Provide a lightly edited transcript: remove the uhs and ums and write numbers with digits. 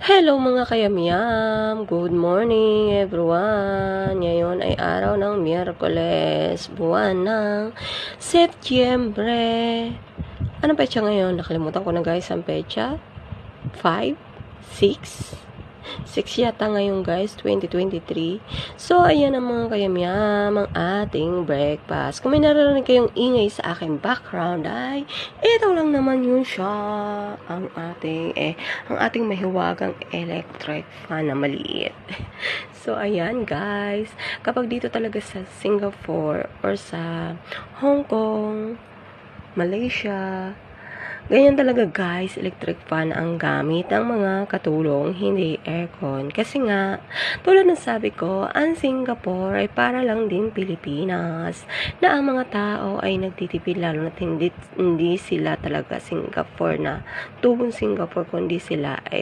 Hello mga kayamyam! Good morning everyone! Ngayon ay araw ng Miyerkules, buwan ng Setyembre. Anong petsa ngayon? Nakalimutan ko na guys ang petsa. 5? 6? 6 yata ngayon guys, 2023. So, ayan ang mga kayamyam, ang ating breakfast. Kung may naririnig kayong ingay sa aking background ay, ito lang naman yun siya. Ang ating mahiwagang electric fan na maliit. So, ayan guys. Kapag dito talaga sa Singapore or sa Hong Kong, Malaysia, ganyan talaga guys, electric fan ang gamit ng mga katulong, hindi aircon. Kasi nga, tulad ng sabi ko, ang Singapore ay para lang din Pilipinas. Na ang mga tao ay nagtitipid, lalo na hindi sila talaga Singapore na tubong Singapore, kundi sila ay